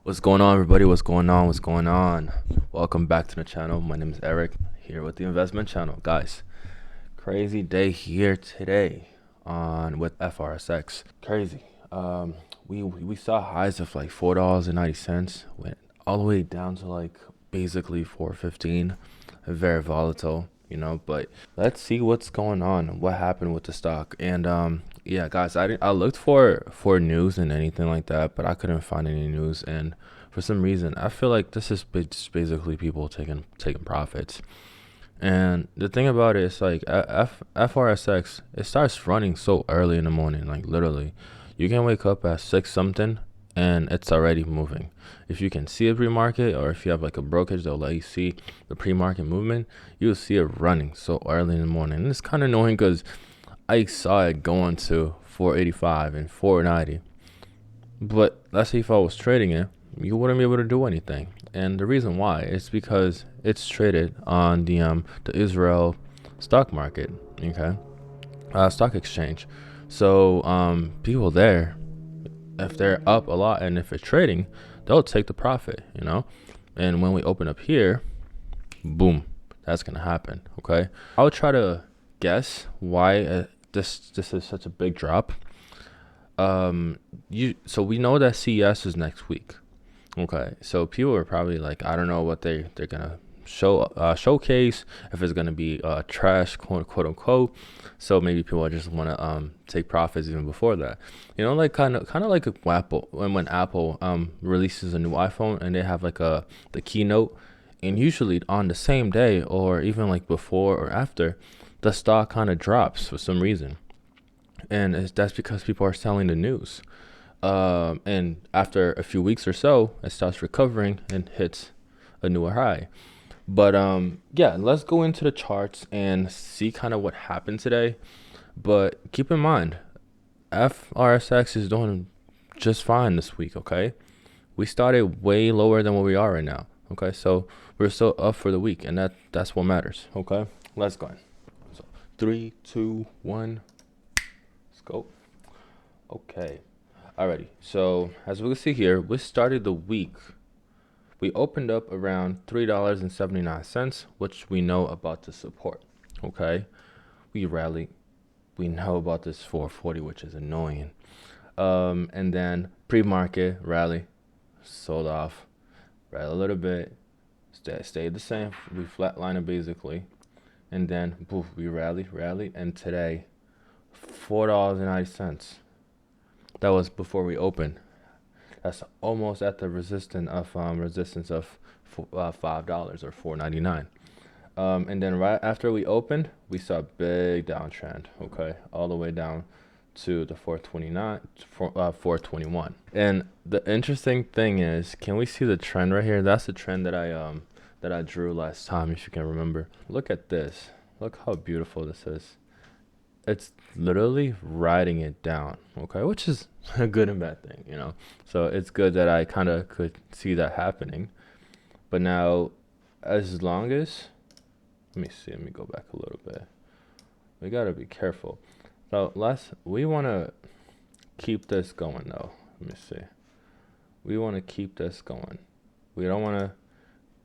What's going on, everybody? What's going on? What's going on? Welcome back to the channel. My name is Erik, here with the investment channel. Guys, crazy day here today on with FRSX. Crazy. We saw highs of like $4.90, went all the way down to like basically 4.15. Very volatile, but let's see what's going on, what happened with the stock. And yeah, guys, I looked for news and anything like that, but I couldn't find any news. And for some reason, I feel like this is just basically people taking profits. And the thing about it is like FRSX, it starts running so early in the morning, like literally. You can wake up at 6 something and it's already moving. If you can see a pre-market, or if you have like a brokerage that'll let you see the pre-market movement, you'll see it running so early in the morning. And it's kind of annoying because I saw it going to 485 and 490. But let's say if I was trading it, you wouldn't be able to do anything. And the reason why is because it's traded on the Israel stock market, okay, stock exchange. So people there, if they're up a lot and if it's trading, they'll take the profit, And when we open up here, boom, that's gonna happen. Okay, I'll try to guess why this is such a big drop. So we know that CES is next week. Okay, so people are probably like, I don't know what they're gonna showcase, if it's gonna be trash, quote unquote. So maybe people just want to take profits even before that. Like kind of like Apple, when Apple releases a new iPhone and they have like the keynote, and usually on the same day or even like before or after, the stock kind of drops for some reason, and that's because people are selling the news. And after a few weeks or so, it starts recovering and hits a newer high. But yeah, let's go into the charts and see kind of what happened today. But keep in mind, FRSX is doing just fine this week, okay? We started way lower than what we are right now, okay? So we're still up for the week, and that's what matters, okay? Let's go. So 3, 2, 1, let's go. Okay. Alrighty, so as we can see here, we started the week. We opened up around $3.79, which we know about the support. Okay, we rallied. We know about this 440, which is annoying. And then pre-market rally, sold off, rallied a little bit, stayed the same. We flatlined it basically, and then poof, we rallied, and today, $4.90. That was before we opened. That's almost at the resistance of $5 or $4.99. And then right after we opened, we saw a big downtrend. Okay, all the way down to the 429, 421. And the interesting thing is, can we see the trend right here? That's the trend that I drew last time, if you can remember. Look at this. Look how beautiful this is. It's literally riding it down, okay, which is a good and bad thing, so it's good that I kind of could see that happening. But now, as long as, let me go back a little bit. We got to be careful. So we want to keep this going though. Let me see. We want to keep this going. You don't want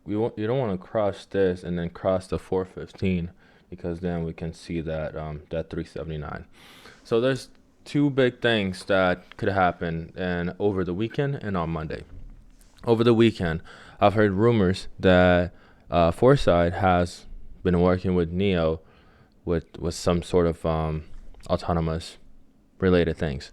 to cross this and then cross the 415, because then we can see that that 379. So there's two big things that could happen and over the weekend and on Monday. Over the weekend, I've heard rumors that Foresight has been working with Neo with some sort of autonomous related things.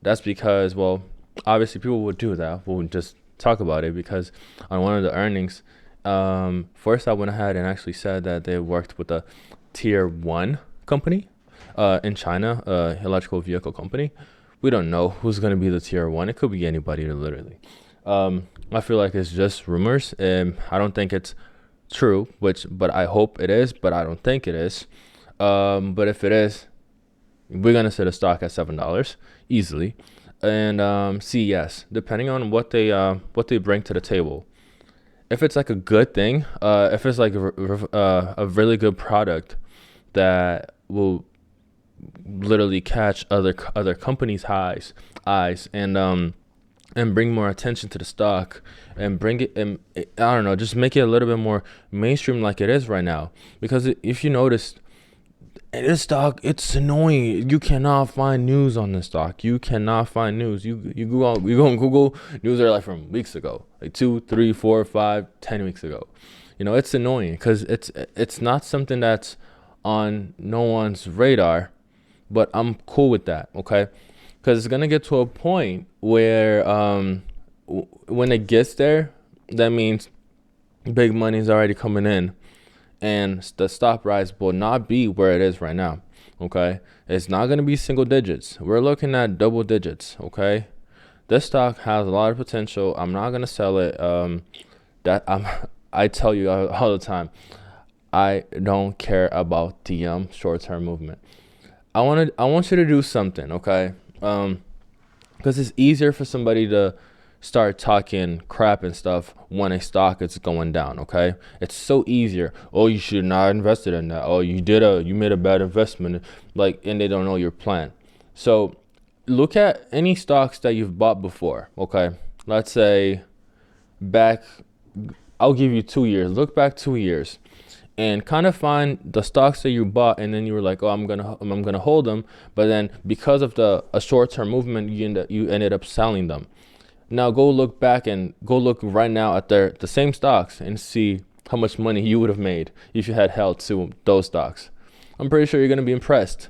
That's because, well, obviously people would do that. We'll just talk about it because on one of the earnings, Foresight went ahead and actually said that they worked with a tier 1 company in China, electrical vehicle company. We don't know who's going to be the tier 1. It could be anybody, literally. I feel like it's just rumors. I don't think it's true, but I hope it is, but I don't think it is. But if it is, we're going to set a stock at $7 easily. And CES, depending on what they bring to the table. If it's like a good thing, if it's like a really good product that will literally catch other companies' eyes, and and bring more attention to the stock, and bring it, and I don't know, just make it a little bit more mainstream like it is right now. Because if you notice, this stock, it's annoying. You cannot find news on this stock. You cannot find news. You go on Google, news are like from weeks ago, like 2, 3, 4, 5, 10 weeks ago. It's annoying because it's not something that's on no one's radar. But I'm cool with that, okay? Because it's gonna get to a point where when it gets there, that means big money is already coming in, and the stock price will not be where it is right now. Okay, it's not going to be single digits. We're looking at double digits. Okay, this stock has a lot of potential. I'm not going to sell it. I tell you all the time, I don't care about the short-term movement. I want you to do something. Okay, because it's easier for somebody to start talking crap and stuff when a stock is going down. Okay, it's so easier. Oh, you should not invested in that. Oh, you made a bad investment, and they don't know your plan. So look at any stocks that you've bought before. Okay, let's say I'll give you 2 years. Look back 2 years and kind of find the stocks that you bought, and then you were like, oh, I'm gonna hold them, but then because of a short-term movement, you ended up selling them. Now go look back and go look right now at the same stocks and see how much money you would have made if you had held to those stocks. I'm pretty sure you're gonna be impressed.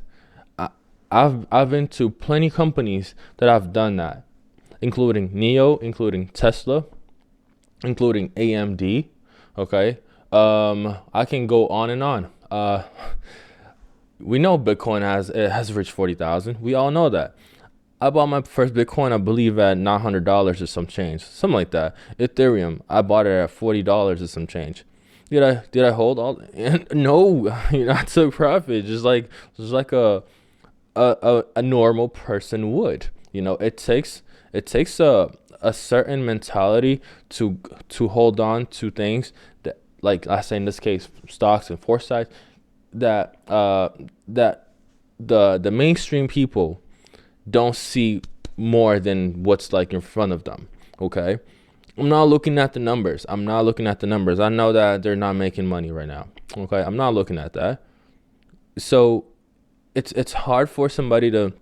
I've been to plenty companies that I've done that, including NEO, including Tesla, including AMD. Okay, I can go on and on. We know Bitcoin has reached 40,000. We all know that. I bought my first Bitcoin, I believe, at $900 or some change, something like that. Ethereum, I bought it at $40 or some change. Did I hold all? No, I took profit, just like a normal person would. It takes a certain mentality to hold on to things that, like I say in this case, stocks and Foresight, that the mainstream people don't see more than what's in front of them. Okay, I'm not looking at the numbers. I know that they're not making money right now. Okay, I'm not looking at that. So it's hard for somebody to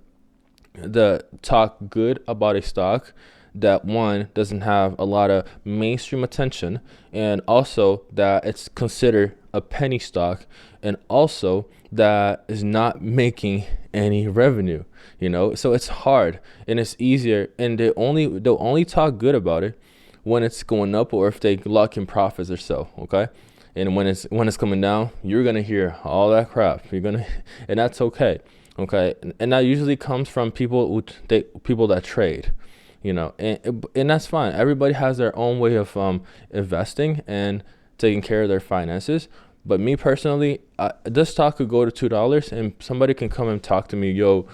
talk good about a stock that, one, doesn't have a lot of mainstream attention, and also that it's considered a penny stock, and also that is not making any revenue. So it's hard, and it's easier, and they'll only talk good about it when it's going up, or if they lock in profits or so. Okay, and when it's coming down, you're gonna hear all that crap. And that's okay. Okay, and that usually comes from people that trade. And that's fine. Everybody has their own way of investing and taking care of their finances. But me personally, this stock could go to $2, and somebody can come and talk to me, yo,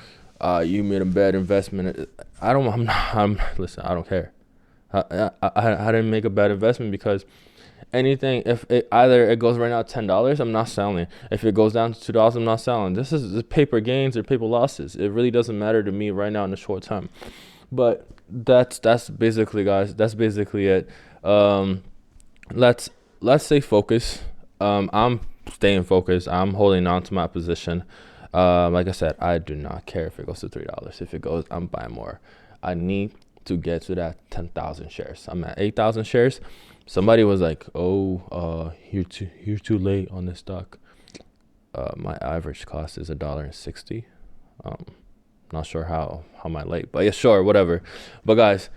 you made a bad investment. Listen, I don't care. I didn't make a bad investment, because anything, if either it goes right now $10, I'm not selling. If it goes down to $2, I'm not selling. This is paper gains or paper losses. It really doesn't matter to me right now in the short term. But that's basically, guys. That's basically it. Let's stay focused. I'm staying focused. I'm holding on to my position. Like I said, I do not care if it goes to $3. If it goes, I'm buying more. I need to get to that 10,000 shares. I'm at 8,000 shares. Somebody was like, "Oh, you're too late on this stock." My average cost is $1.60. Not sure how am I late, but yeah, sure, whatever. But guys,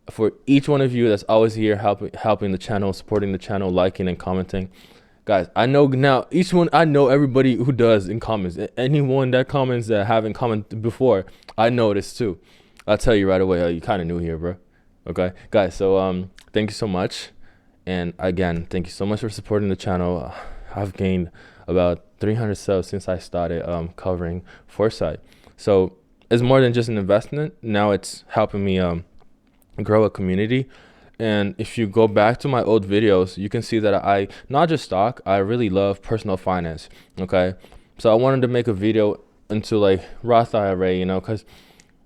for each one of you that's always here helping the channel, supporting the channel, liking and commenting, guys, I know now I know everybody who does in comments. Anyone that comments that haven't commented before, I know this too. I'll tell you right away. You kind of new here, bro. Okay, guys. So thank you so much, and again, thank you so much for supporting the channel. I've gained about 300 subs since I started covering Foresight. So it's more than just an investment. Now it's helping me grow a community. And if you go back to my old videos, you can see that I not just stock, I really love personal finance. Okay, so I wanted to make a video into Roth IRA, because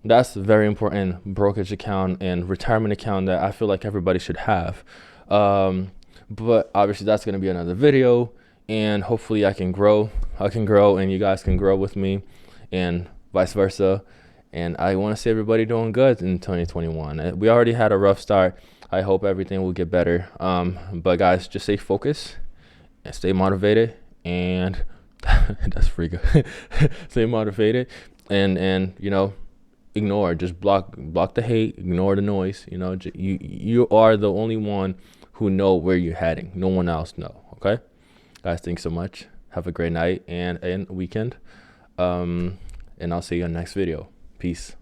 That's a very important brokerage account and retirement account that I feel like everybody should have. But obviously that's going to be another video, and hopefully I can grow and you guys can grow with me, and vice versa. And I want to see everybody doing good in 2021. We already had a rough start. I hope everything will get better. But guys, just stay focused and stay motivated, and that's free good. Stay motivated, and just block the hate, ignore the noise. You are the only one who know where you're heading. No one else know. Okay, guys, thanks so much. Have a great night and weekend. And I'll see you in the next video. Peace.